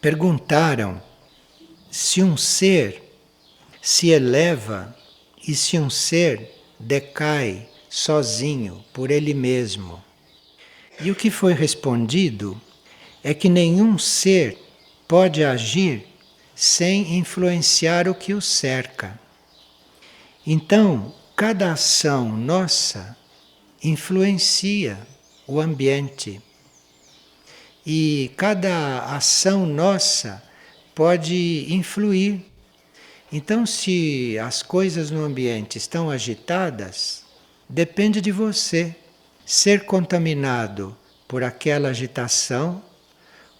perguntaram se um ser se eleva e se um ser decai sozinho, por ele mesmo. E o que foi respondido é que nenhum ser pode agir sem influenciar o que o cerca. Então, cada ação nossa influencia o ambiente. E cada ação nossa pode influir. Então, se as coisas no ambiente estão agitadas, depende de você ser contaminado por aquela agitação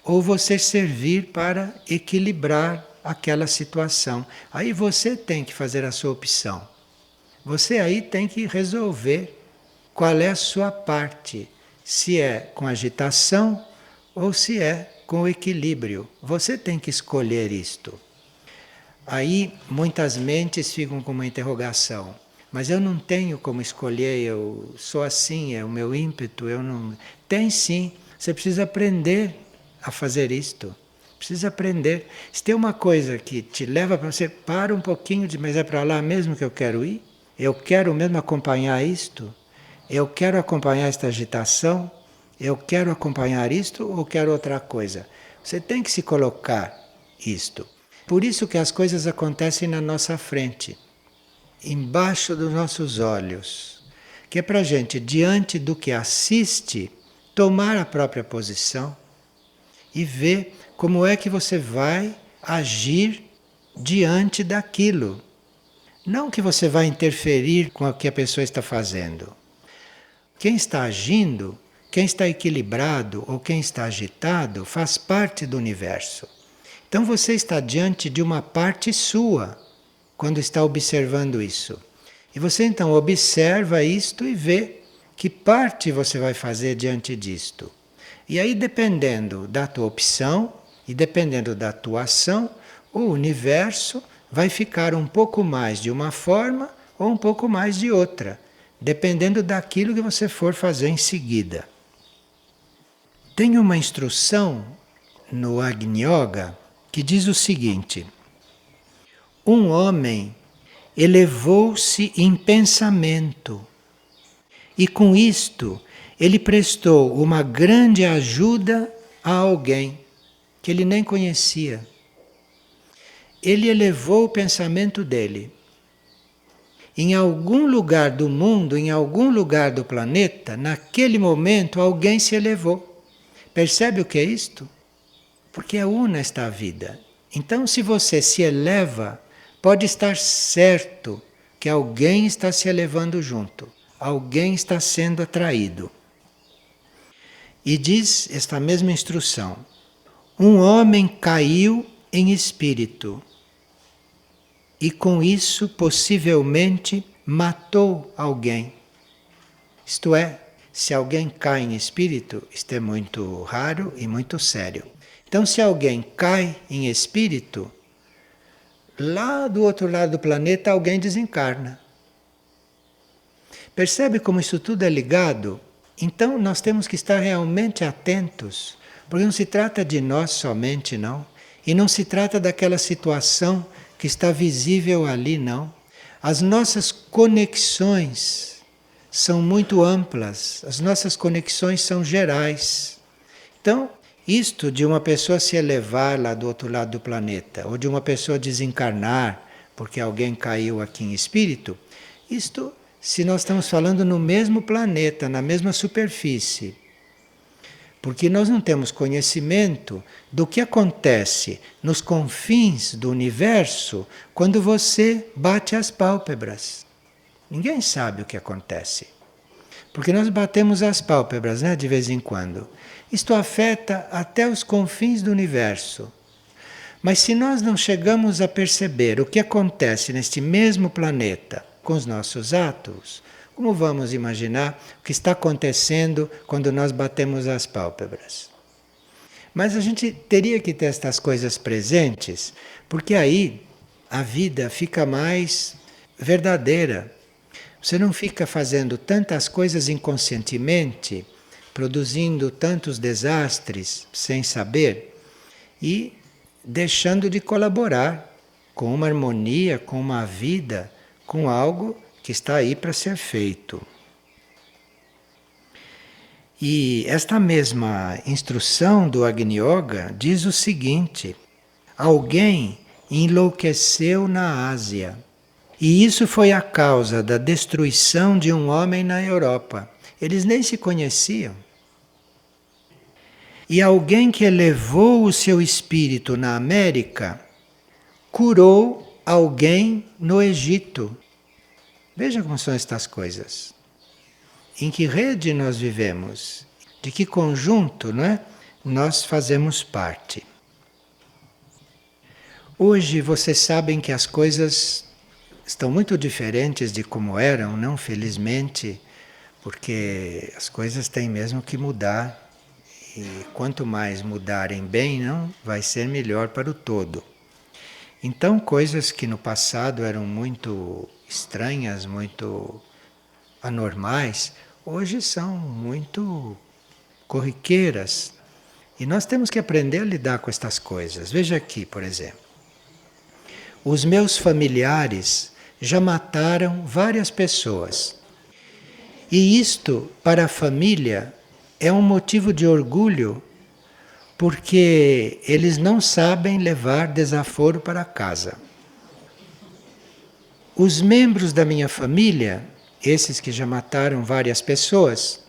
ou você servir para equilibrar aquela situação. Aí você tem que fazer a sua opção. Você aí tem que resolver qual é a sua parte, se é com agitação ou se é com equilíbrio. Você tem que escolher isto. Aí muitas mentes ficam com uma interrogação. Mas eu não tenho como escolher, eu sou assim, é o meu ímpeto, eu não... Tem sim, você precisa aprender a fazer isto. Precisa aprender. Se tem uma coisa que te leva para você, para um pouquinho, mas é para lá mesmo que eu quero ir? Eu quero mesmo acompanhar isto? Eu quero acompanhar esta agitação? Eu quero acompanhar isto ou quero outra coisa? Você tem que se colocar isto. Por isso que as coisas acontecem na nossa frente, embaixo dos nossos olhos, que é para a gente, diante do que assiste, tomar a própria posição e ver como é que você vai agir diante daquilo. Não que você vai interferir com o que a pessoa está fazendo. Quem está agindo, quem está equilibrado ou quem está agitado, faz parte do universo. Então você está diante de uma parte sua, quando está observando isso. E você então observa isto e vê que parte você vai fazer diante disto. E aí, dependendo da tua opção e dependendo da tua ação, o universo vai ficar um pouco mais de uma forma ou um pouco mais de outra, dependendo daquilo que você for fazer em seguida. Tem uma instrução no Agni Yoga que diz o seguinte: um homem elevou-se em pensamento e com isto ele prestou uma grande ajuda a alguém que ele nem conhecia. Ele elevou o pensamento dele. Em algum lugar do mundo, em algum lugar do planeta, naquele momento alguém se elevou. Percebe o que é isto? Porque é una esta vida. Então, se você se eleva, pode estar certo que alguém está se elevando junto, alguém está sendo atraído. E diz esta mesma instrução: um homem caiu em espírito e com isso possivelmente matou alguém. Isto é, se alguém cai em espírito, isto é muito raro e muito sério. Então, se alguém cai em espírito, lá do outro lado do planeta alguém desencarna. Percebe como isso tudo é ligado? Então nós temos que estar realmente atentos, porque não se trata de nós somente, não. E não se trata daquela situação que está visível ali, não. As nossas conexões são muito amplas, as nossas conexões são gerais. Então, isto de uma pessoa se elevar lá do outro lado do planeta, ou de uma pessoa desencarnar porque alguém caiu aqui em espírito, isto se nós estamos falando no mesmo planeta, na mesma superfície. Porque nós não temos conhecimento do que acontece nos confins do universo quando você bate as pálpebras. Ninguém sabe o que acontece. Porque nós batemos as pálpebras, né, de vez em quando. Isto afeta até os confins do universo. Mas se nós não chegamos a perceber o que acontece neste mesmo planeta com os nossos atos, como vamos imaginar o que está acontecendo quando nós batemos as pálpebras? Mas a gente teria que ter estas coisas presentes, porque aí a vida fica mais verdadeira. Você não fica fazendo tantas coisas inconscientemente, produzindo tantos desastres sem saber, e deixando de colaborar com uma harmonia, com uma vida, com algo que está aí para ser feito. E esta mesma instrução do Agni Yoga diz o seguinte: alguém enlouqueceu na Ásia. E isso foi a causa da destruição de um homem na Europa. Eles nem se conheciam. E alguém que elevou o seu espírito na América curou alguém no Egito. Veja como são estas coisas. Em que rede nós vivemos? De que conjunto, não é? Nós fazemos parte. Hoje vocês sabem que as coisas estão muito diferentes de como eram, não? Felizmente, porque as coisas têm mesmo que mudar. E quanto mais mudarem bem, não, vai ser melhor para o todo. Então, coisas que no passado eram muito estranhas, muito anormais, hoje são muito corriqueiras. E nós temos que aprender a lidar com estas coisas. Veja aqui, por exemplo. Os meus familiares já mataram várias pessoas. E isto, para a família, é um motivo de orgulho, porque eles não sabem levar desaforo para casa. Os membros da minha família, esses que já mataram várias pessoas,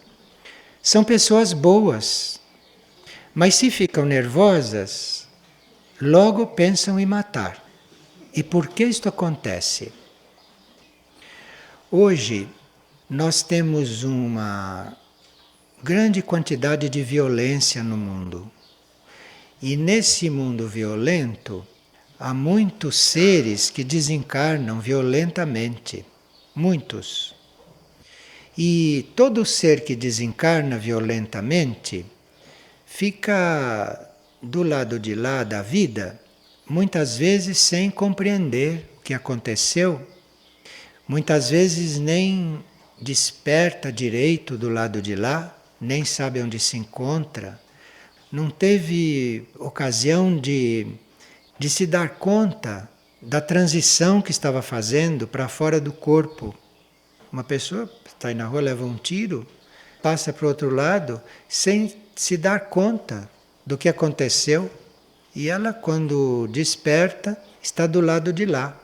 são pessoas boas, mas se ficam nervosas, logo pensam em matar. E por que isto acontece? Hoje nós temos uma grande quantidade de violência no mundo. E nesse mundo violento, há muitos seres que desencarnam violentamente. Muitos. E todo ser que desencarna violentamente fica do lado de lá da vida, muitas vezes sem compreender o que aconteceu, muitas vezes nem desperta direito do lado de lá, nem sabe onde se encontra, não teve ocasião de se dar conta da transição que estava fazendo para fora do corpo. Uma pessoa está aí na rua, leva um tiro, passa para o outro lado, sem se dar conta do que aconteceu. E ela, quando desperta, está do lado de lá.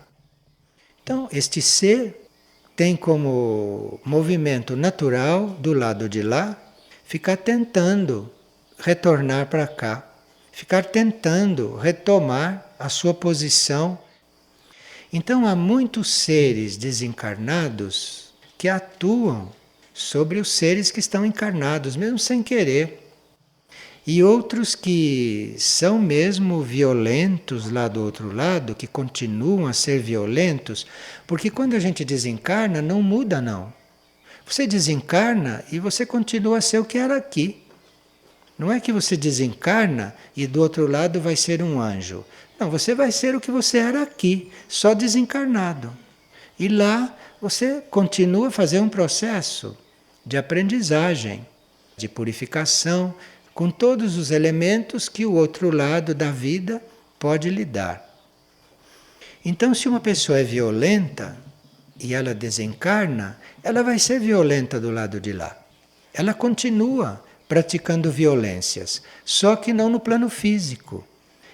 Então, este ser tem como movimento natural, do lado de lá, ficar tentando retornar para cá, ficar tentando retomar a sua posição. Então há muitos seres desencarnados que atuam sobre os seres que estão encarnados, mesmo sem querer. E outros que são mesmo violentos lá do outro lado, que continuam a ser violentos, porque quando a gente desencarna não muda não. Você desencarna e você continua a ser o que era aqui. Não é que você desencarna e do outro lado vai ser um anjo. Não, você vai ser o que você era aqui, só desencarnado. E lá você continua a fazer um processo de aprendizagem, de purificação, com todos os elementos que o outro lado da vida pode lhe dar. Então, se uma pessoa é violenta e ela desencarna, ela vai ser violenta do lado de lá. Ela continua praticando violências, só que não no plano físico.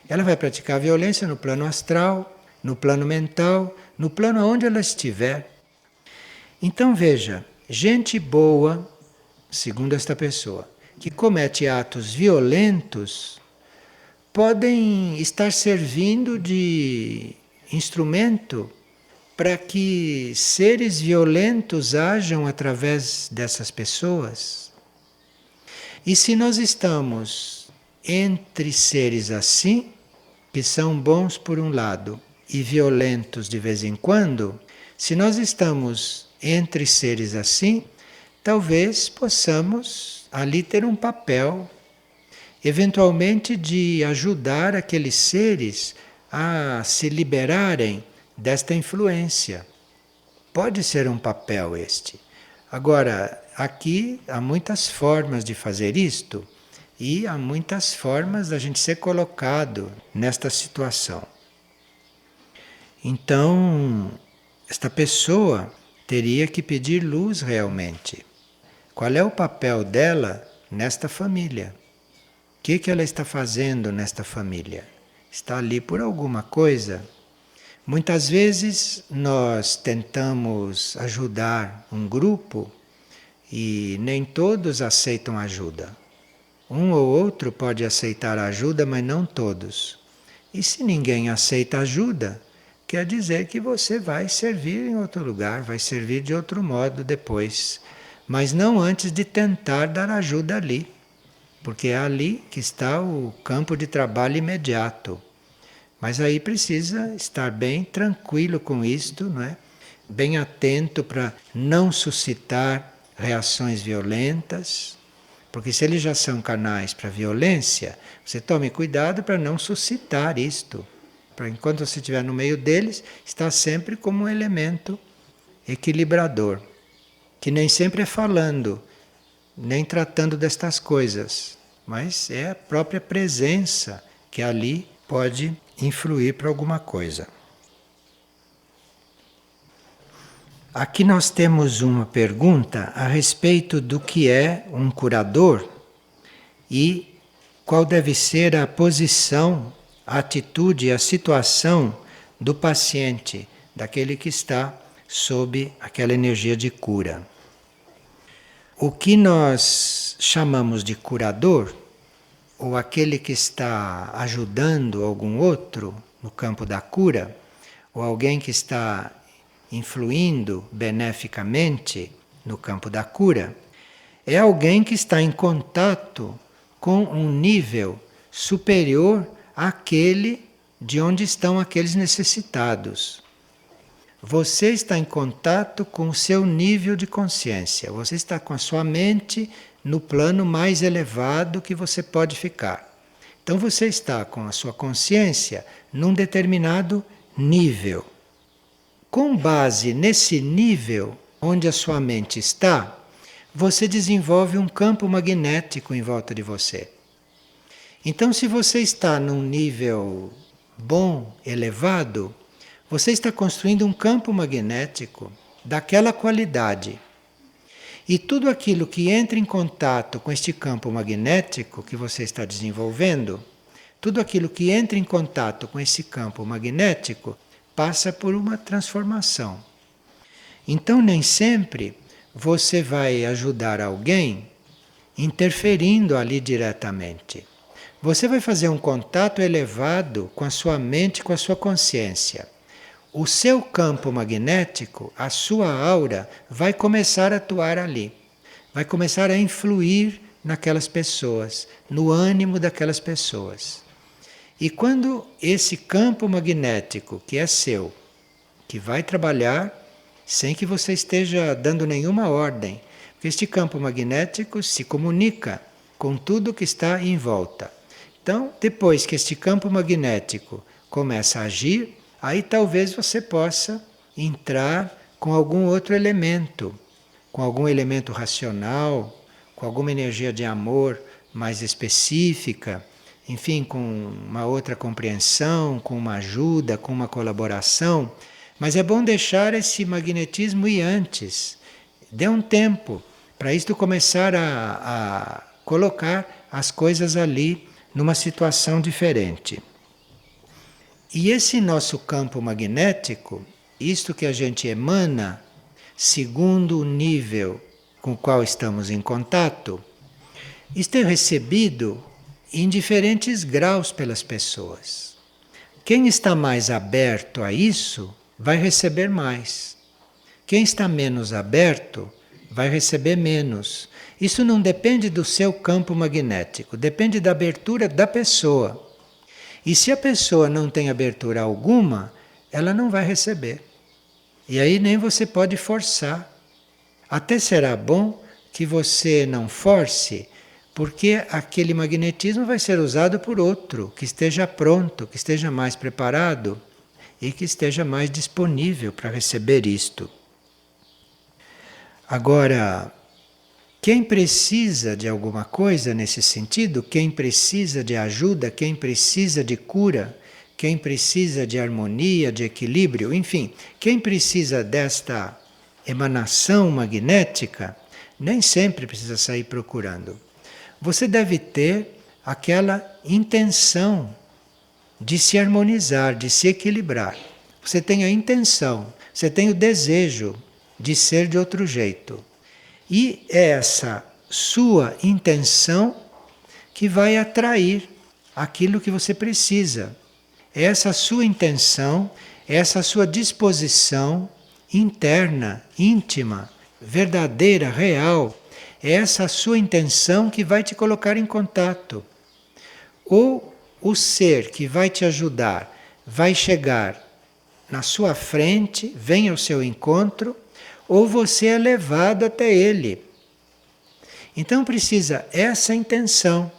Ela vai praticar violência no plano astral, no plano mental, no plano onde ela estiver. Então veja, gente boa, segundo esta pessoa, que comete atos violentos, podem estar servindo de instrumento para que seres violentos hajam através dessas pessoas. E se nós estamos entre seres assim, que são bons por um lado e violentos de vez em quando, se nós estamos entre seres assim, talvez possamos ali ter um papel, eventualmente de ajudar aqueles seres a se liberarem desta influência. Pode ser um papel este. Agora, aqui há muitas formas de fazer isto. E há muitas formas da gente ser colocado nesta situação. Então, esta pessoa teria que pedir luz realmente. Qual é o papel dela nesta família? O que ela está fazendo nesta família? Está ali por alguma coisa? Muitas vezes nós tentamos ajudar um grupo e nem todos aceitam ajuda. Um ou outro pode aceitar ajuda, mas não todos. E se ninguém aceita ajuda, quer dizer que você vai servir em outro lugar, vai servir de outro modo depois. Mas não antes de tentar dar ajuda ali. Porque é ali que está o campo de trabalho imediato. Mas aí precisa estar bem tranquilo com isto, não é? Bem atento para não suscitar reações violentas, porque se eles já são canais para violência, você tome cuidado para não suscitar isto. Para enquanto você estiver no meio deles, está sempre como um elemento equilibrador, que nem sempre é falando, nem tratando destas coisas, mas é a própria presença que ali pode influir para alguma coisa. Aqui nós temos uma pergunta a respeito do que é um curador e qual deve ser a posição, a atitude, a situação do paciente, daquele que está sob aquela energia de cura. O que nós chamamos de curador, ou aquele que está ajudando algum outro no campo da cura, ou alguém que está influindo beneficamente no campo da cura, é alguém que está em contato com um nível superior àquele de onde estão aqueles necessitados. Você está em contato com o seu nível de consciência, você está com a sua mente no plano mais elevado que você pode ficar. Então você está com a sua consciência num determinado nível. Com base nesse nível onde a sua mente está, você desenvolve um campo magnético em volta de você. Então, se você está num nível bom, elevado, você está construindo um campo magnético daquela qualidade. E tudo aquilo que entra em contato com este campo magnético que você está desenvolvendo, tudo aquilo que entra em contato com esse campo magnético, passa por uma transformação. Então, nem sempre você vai ajudar alguém interferindo ali diretamente. Você vai fazer um contato elevado com a sua mente, com a sua consciência. O seu campo magnético, a sua aura, vai começar a atuar ali. Vai começar a influir naquelas pessoas, no ânimo daquelas pessoas. E quando esse campo magnético, que é seu, que vai trabalhar sem que você esteja dando nenhuma ordem, porque este campo magnético se comunica com tudo que está em volta. Então, depois que este campo magnético começa a agir, aí talvez você possa entrar com algum outro elemento, com algum elemento racional, com alguma energia de amor mais específica, enfim, com uma outra compreensão, com uma ajuda, com uma colaboração. Mas é bom deixar esse magnetismo ir antes. Dê um tempo para isto começar a colocar as coisas ali numa situação diferente. E esse nosso campo magnético, isto que a gente emana, segundo o nível com o qual estamos em contato, isto é recebido em diferentes graus pelas pessoas. Quem está mais aberto a isso vai receber mais. Quem está menos aberto vai receber menos. Isso não depende do seu campo magnético, depende da abertura da pessoa. E se a pessoa não tem abertura alguma, ela não vai receber. E aí nem você pode forçar. Até será bom que você não force, porque aquele magnetismo vai ser usado por outro, que esteja pronto, que esteja mais preparado e que esteja mais disponível para receber isto. Agora, Quem precisa de alguma coisa nesse sentido, quem precisa de ajuda, quem precisa de cura, quem precisa de harmonia, de equilíbrio, enfim, quem precisa desta emanação magnética, nem sempre precisa sair procurando. Você deve ter aquela intenção de se harmonizar, de se equilibrar. Você tem a intenção, você tem o desejo de ser de outro jeito. E é essa sua intenção que vai atrair aquilo que você precisa. É essa sua intenção, é essa sua disposição interna, íntima, verdadeira, real. É essa sua intenção que vai te colocar em contato. Ou o ser que vai te ajudar vai chegar na sua frente, vem ao seu encontro, ou você é levado até ele. Então precisa essa intenção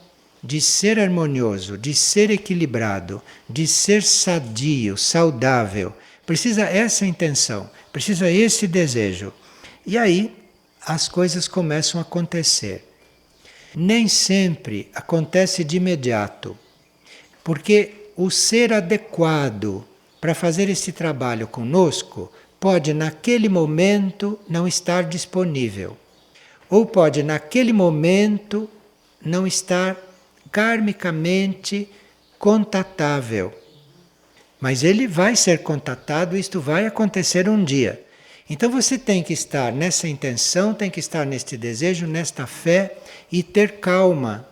de ser harmonioso, de ser equilibrado, de ser sadio, saudável. Precisa essa intenção, precisa esse desejo. E aí as coisas começam a acontecer. Nem sempre acontece de imediato, porque o ser adequado para fazer esse trabalho conosco pode naquele momento não estar disponível, ou pode naquele momento não estar karmicamente contatável. Mas ele vai ser contatado, isto vai acontecer um dia. Então você tem que estar nessa intenção, tem que estar neste desejo, nesta fé e ter calma.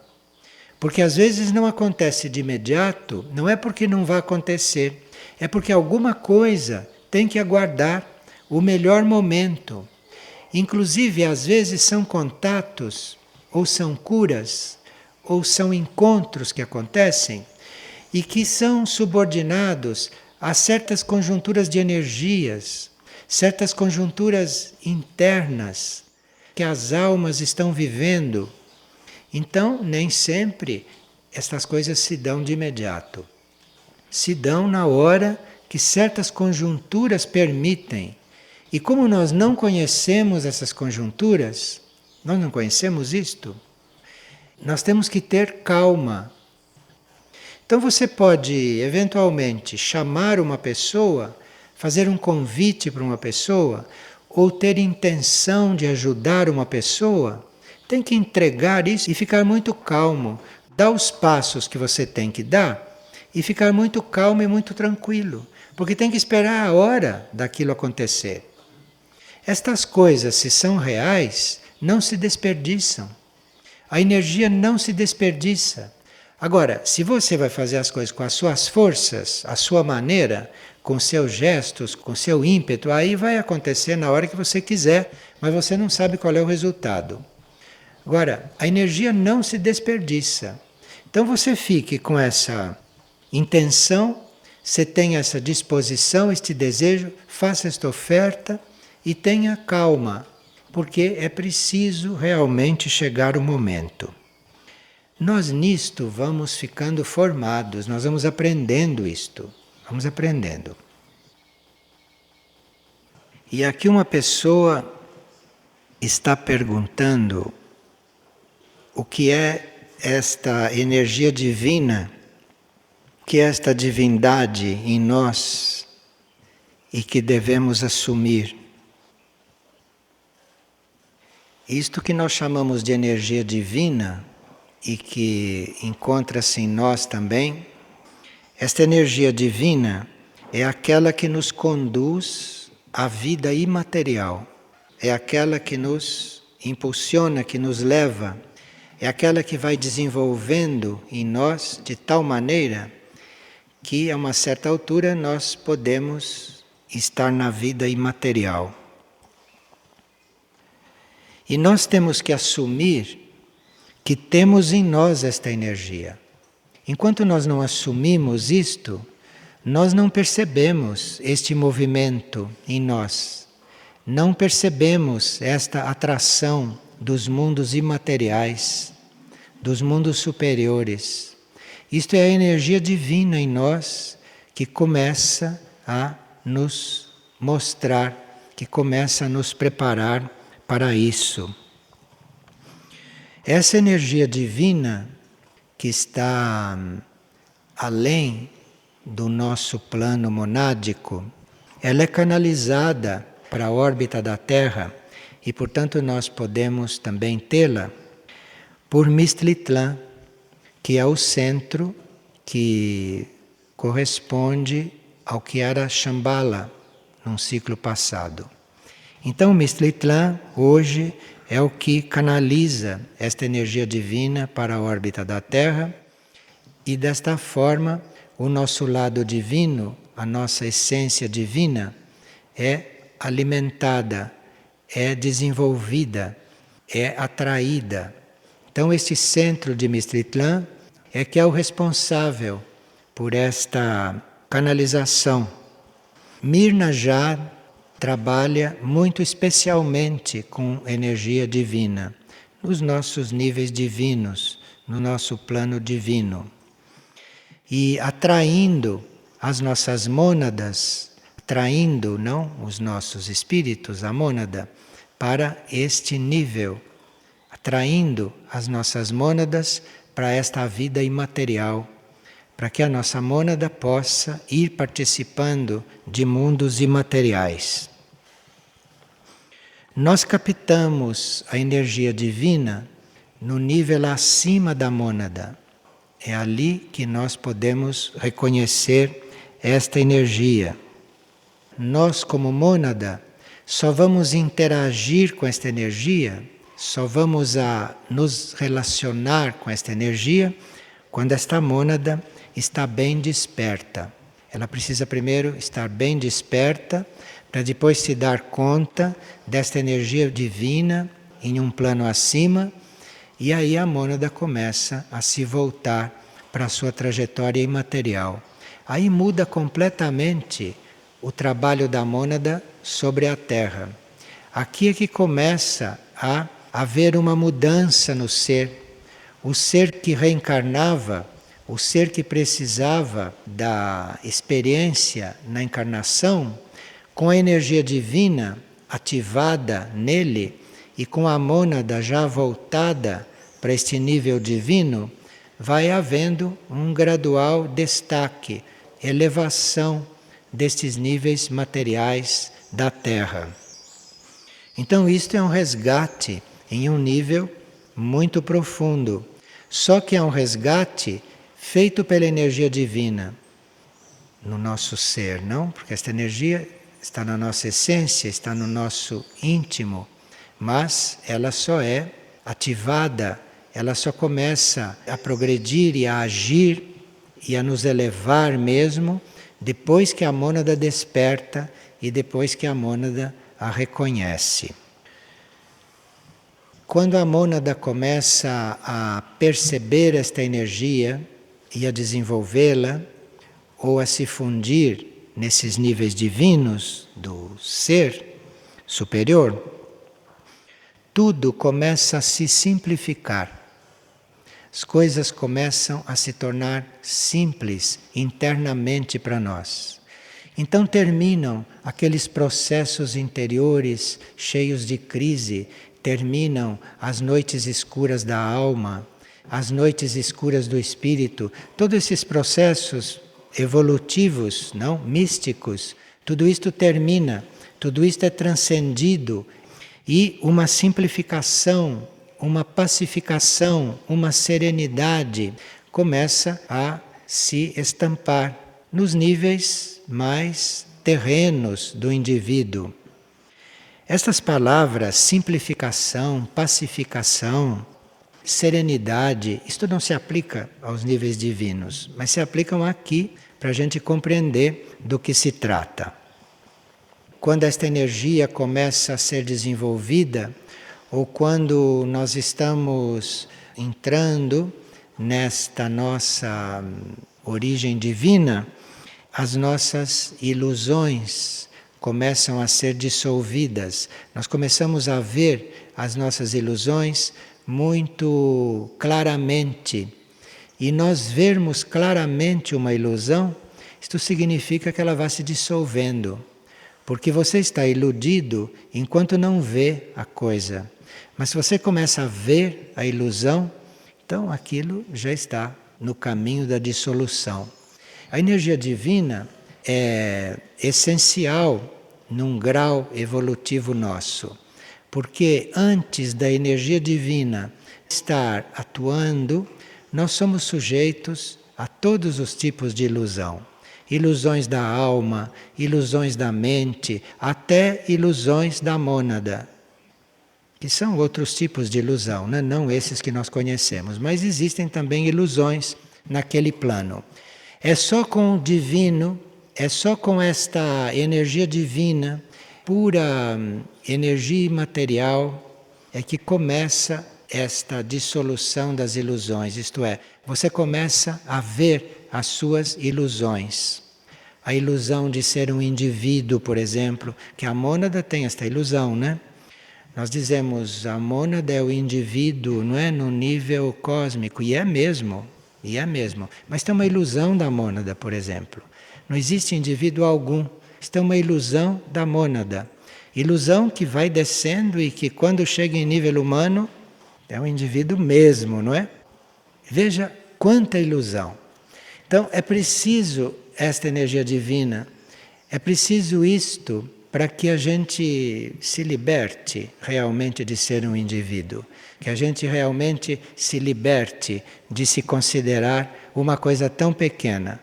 Porque às vezes não acontece de imediato, não é porque não vai acontecer, é porque alguma coisa tem que aguardar o melhor momento. Inclusive, às vezes são contatos, ou são curas, ou são encontros que acontecem e que são subordinados a certas conjunturas de energias, certas conjunturas internas que as almas estão vivendo. Então, nem sempre estas coisas se dão de imediato. Se dão na hora que certas conjunturas permitem. E como nós não conhecemos essas conjunturas, nós não conhecemos isto, nós temos que ter calma. Então você pode, eventualmente, chamar uma pessoa, fazer um convite para uma pessoa, ou ter intenção de ajudar uma pessoa. Tem que entregar isso e ficar muito calmo. Dar os passos que você tem que dar e ficar muito calmo e muito tranquilo. Porque tem que esperar a hora daquilo acontecer. Estas coisas, se são reais, não se desperdiçam. A energia não se desperdiça. Agora, se você vai fazer as coisas com as suas forças, a sua maneira, com seus gestos, com seu ímpeto, aí vai acontecer na hora que você quiser, mas você não sabe qual é o resultado. Agora, a energia não se desperdiça. Então você fique com essa intenção, você tenha essa disposição, este desejo, faça esta oferta e tenha calma, porque é preciso realmente chegar o momento. Nós nisto vamos ficando formados, nós vamos aprendendo isto, vamos aprendendo. E aqui uma pessoa está perguntando o que é esta energia divina, o que é esta divindade em nós e que devemos assumir. Isto que nós chamamos de energia divina e que encontra-se em nós também, esta energia divina é aquela que nos conduz à vida imaterial, é aquela que nos impulsiona, que nos leva, é aquela que vai desenvolvendo em nós de tal maneira que a uma certa altura nós podemos estar na vida imaterial. E nós temos que assumir que temos em nós esta energia. Enquanto nós não assumimos isto, nós não percebemos este movimento em nós. Não percebemos esta atração dos mundos imateriais, dos mundos superiores. Isto é a energia divina em nós que começa a nos mostrar, que começa a nos preparar para isso. Essa energia divina que está além do nosso plano monádico, ela é canalizada para a órbita da Terra e, portanto, nós podemos também tê-la por Mistlitlã, que é o centro que corresponde ao que era Shambhala num ciclo passado. Então, Mistlitlã hoje é o que canaliza esta energia divina para a órbita da Terra e, desta forma, o nosso lado divino, a nossa essência divina, é alimentada, é desenvolvida, é atraída. Então, este centro de Mistlitlã é que é o responsável por esta canalização. Mirna já trabalha muito especialmente com energia divina, nos nossos níveis divinos, no nosso plano divino. E atraindo as nossas mônadas, atraindo não os nossos espíritos, a mônada, para este nível, atraindo as nossas mônadas para esta vida imaterial, para que a nossa mônada possa ir participando de mundos imateriais. Nós captamos a energia divina no nível acima da mônada. É ali que nós podemos reconhecer esta energia. Nós, como mônada, só vamos interagir com esta energia, só vamos nos relacionar com esta energia quando esta mônada está bem desperta. Ela precisa primeiro estar bem desperta para depois se dar conta desta energia divina em um plano acima, e aí a mônada começa a se voltar para a sua trajetória imaterial. Aí muda completamente o trabalho da mônada sobre a Terra. Aqui é que começa a haver uma mudança no ser. O ser que reencarnava, o ser que precisava da experiência na encarnação, com a energia divina ativada nele e com a mônada já voltada para este nível divino, vai havendo um gradual destaque, elevação destes níveis materiais da Terra. Então isto é um resgate em um nível muito profundo. Só que é um resgate feito pela energia divina no nosso ser, não? Porque esta energia está na nossa essência, está no nosso íntimo, mas ela só é ativada, ela só começa a progredir e a agir e a nos elevar mesmo depois que a mônada desperta e depois que a mônada a reconhece. Quando a mônada começa a perceber esta energia e a desenvolvê-la, ou a se fundir nesses níveis divinos do ser superior, tudo começa a se simplificar. As coisas começam a se tornar simples internamente para nós. Então terminam aqueles processos interiores cheios de crise, terminam as noites escuras da alma, as noites escuras do espírito, todos esses processos evolutivos, não, místicos, tudo isto termina, tudo isto é transcendido e uma simplificação, uma pacificação, uma serenidade começa a se estampar nos níveis mais terrenos do indivíduo. Estas palavras, simplificação, pacificação, serenidade, isto não se aplica aos níveis divinos, mas se aplicam aqui para a gente compreender do que se trata. Quando esta energia começa a ser desenvolvida, ou quando nós estamos entrando nesta nossa origem divina, as nossas ilusões começam a ser dissolvidas. Nós começamos a ver as nossas ilusões muito claramente. E nós vermos claramente uma ilusão, isto significa que ela vai se dissolvendo. Porque você está iludido enquanto não vê a coisa. Mas se você começa a ver a ilusão, então aquilo já está no caminho da dissolução. A energia divina é essencial num grau evolutivo nosso, porque antes da energia divina estar atuando, nós somos sujeitos a todos os tipos de ilusão. Ilusões da alma, ilusões da mente, até ilusões da mônada, que são outros tipos de ilusão, né? Não esses que nós conhecemos, mas existem também ilusões naquele plano. É só com o divino, é só com esta energia divina, pura energia imaterial, é que começa esta dissolução das ilusões, isto é, você começa a ver as suas ilusões. A ilusão de ser um indivíduo, por exemplo, que a mônada tem esta ilusão, né? Nós dizemos a mônada é o indivíduo, não é, no nível cósmico, e é mesmo, Mas tem uma ilusão da mônada, por exemplo. Não existe indivíduo algum, isto é uma ilusão da mônada. Ilusão que vai descendo e que quando chega em nível humano, é um indivíduo mesmo, não é? Veja quanta ilusão. Então é preciso esta energia divina, é preciso isto para que a gente se liberte realmente de ser um indivíduo, que a gente realmente se liberte de se considerar uma coisa tão pequena.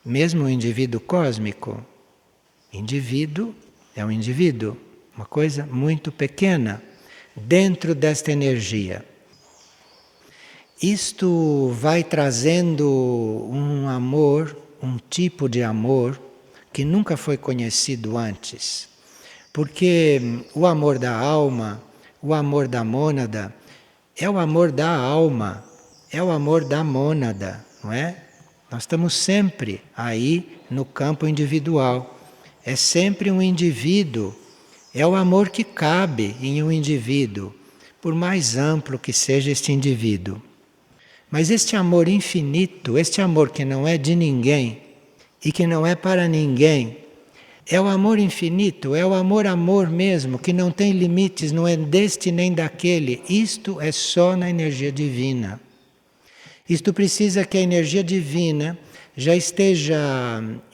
Mesmo o indivíduo cósmico, indivíduo é um indivíduo, uma coisa muito pequena, dentro desta energia. Isto vai trazendo um amor, um tipo de amor que nunca foi conhecido antes. Porque o amor da alma, o amor da mônada, é o amor da alma, é o amor da mônada, não é? Nós estamos sempre aí no campo individual. É sempre um indivíduo. É o amor que cabe em um indivíduo, por mais amplo que seja este indivíduo. Mas este amor infinito, este amor que não é de ninguém e que não é para ninguém, é o amor infinito, é o amor mesmo, que não tem limites, não é deste nem daquele. Isto é só na energia divina. Isto precisa que a energia divina já esteja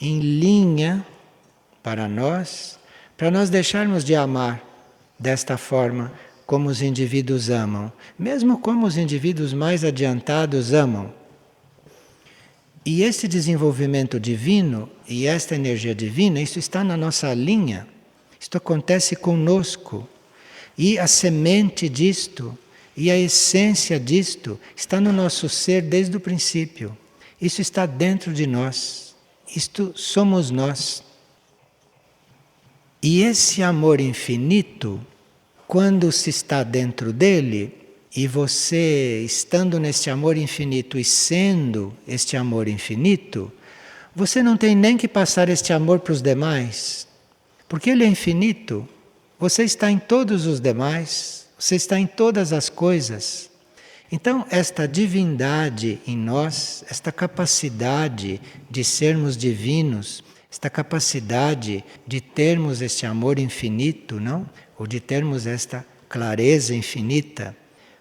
em linha para nós deixarmos de amar desta forma como os indivíduos amam, mesmo como os indivíduos mais adiantados amam. E esse desenvolvimento divino e esta energia divina, isso está na nossa linha, isto acontece conosco. E a semente disto, e a essência disto, está no nosso ser desde o princípio. Isso está dentro de nós, isto somos nós. E esse amor infinito, quando se está dentro dele, e você estando neste amor infinito e sendo este amor infinito, você não tem nem que passar este amor para os demais, porque ele é infinito. Você está em todos os demais, você está em todas as coisas. Então, esta divindade em nós, esta capacidade de sermos divinos, esta capacidade de termos este amor infinito, não? Ou de termos esta clareza infinita,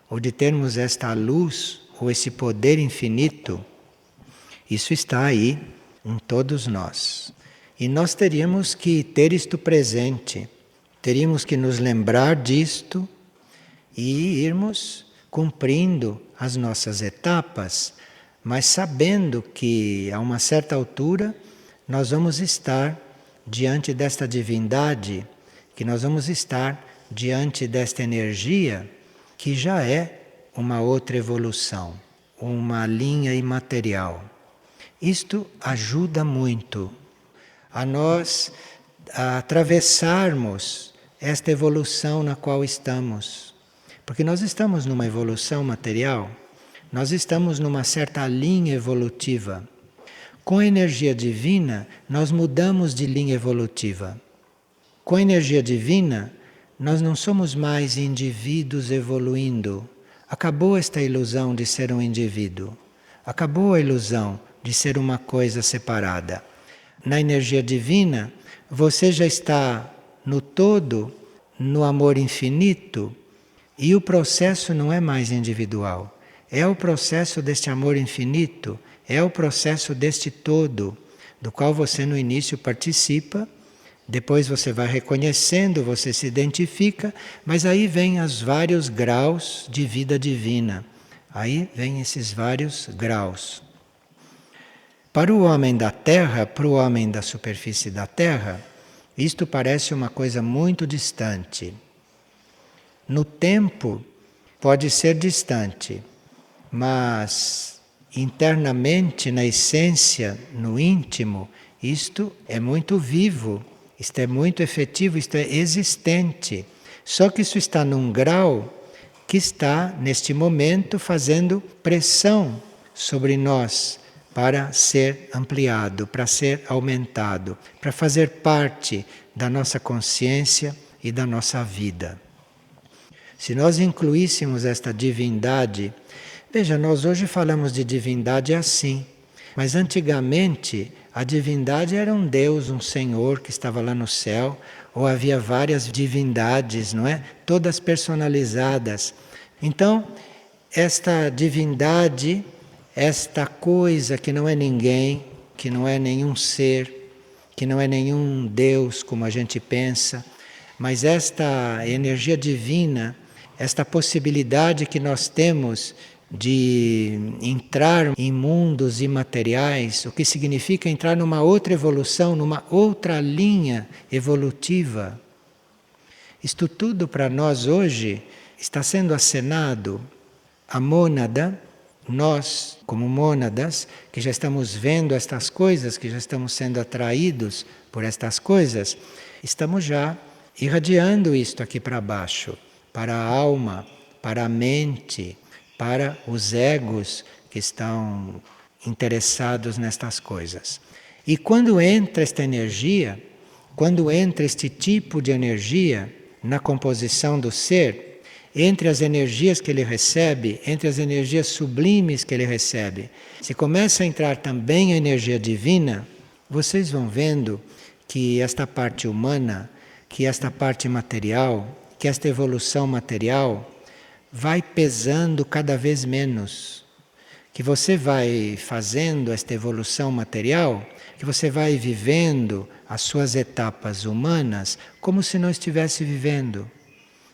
ou de termos esta luz, ou esse poder infinito, isso está aí em todos nós. E nós teríamos que ter isto presente, teríamos que nos lembrar disto e irmos cumprindo as nossas etapas, mas sabendo que a uma certa altura nós vamos estar diante desta divindade, que nós vamos estar diante desta energia que já é uma outra evolução, uma linha imaterial. Isto ajuda muito a nós a atravessarmos esta evolução na qual estamos. Porque nós estamos numa evolução material, nós estamos numa certa linha evolutiva. Com a energia divina, nós mudamos de linha evolutiva. Com a energia divina, nós não somos mais indivíduos evoluindo. Acabou esta ilusão de ser um indivíduo. Acabou a ilusão de ser uma coisa separada. Na energia divina, você já está no todo, no amor infinito, E o processo não é mais individual. É o processo deste amor infinito, é o processo deste todo, do qual você no início participa, depois você vai reconhecendo, você se identifica, mas aí vem os vários graus de vida divina. Aí vem esses vários graus. Para o homem da Terra, para o homem da superfície da Terra, isto parece uma coisa muito distante. No tempo, pode ser distante, mas internamente, na essência, no íntimo, isto é muito vivo, isto é muito efetivo, isto é existente. Só que isso está num grau que está, neste momento, fazendo pressão sobre nós para ser ampliado, para ser aumentado, para fazer parte da nossa consciência e da nossa vida. Se nós incluíssemos esta divindade, veja, nós hoje falamos de divindade assim, mas antigamente a divindade era um Deus, um Senhor que estava lá no céu, ou havia várias divindades, não é? Todas personalizadas. Então, esta divindade, esta coisa que não é ninguém, que não é nenhum ser, que não é nenhum Deus como a gente pensa, mas esta energia divina, esta possibilidade que nós temos de entrar em mundos imateriais, o que significa entrar numa outra evolução, numa outra linha evolutiva. Isto tudo para nós hoje está sendo acenado. A mônada, nós como mônadas, que já estamos vendo estas coisas, que já estamos sendo atraídos por estas coisas, estamos já irradiando isto aqui para baixo, para a alma, para a mente, para os egos que estão interessados nestas coisas. E quando entra esta energia, quando entra este tipo de energia na composição do ser, entre as energias que ele recebe, entre as energias sublimes que ele recebe, se começa a entrar também a energia divina, vocês vão vendo que esta parte humana, que esta parte material, que esta evolução material vai pesando cada vez menos. Que você vai fazendo esta evolução material, que você vai vivendo as suas etapas humanas como se não estivesse vivendo,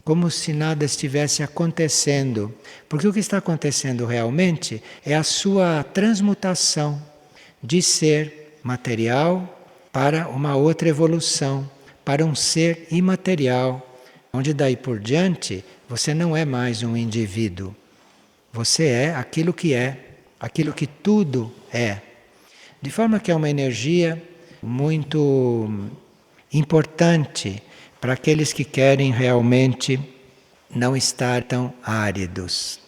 como se nada estivesse acontecendo. Porque o que está acontecendo realmente é a sua transmutação de ser material para uma outra evolução, para um ser imaterial, onde daí por diante você não é mais um indivíduo. Você é aquilo que tudo é. De forma que é uma energia muito importante para aqueles que querem realmente não estar tão áridos.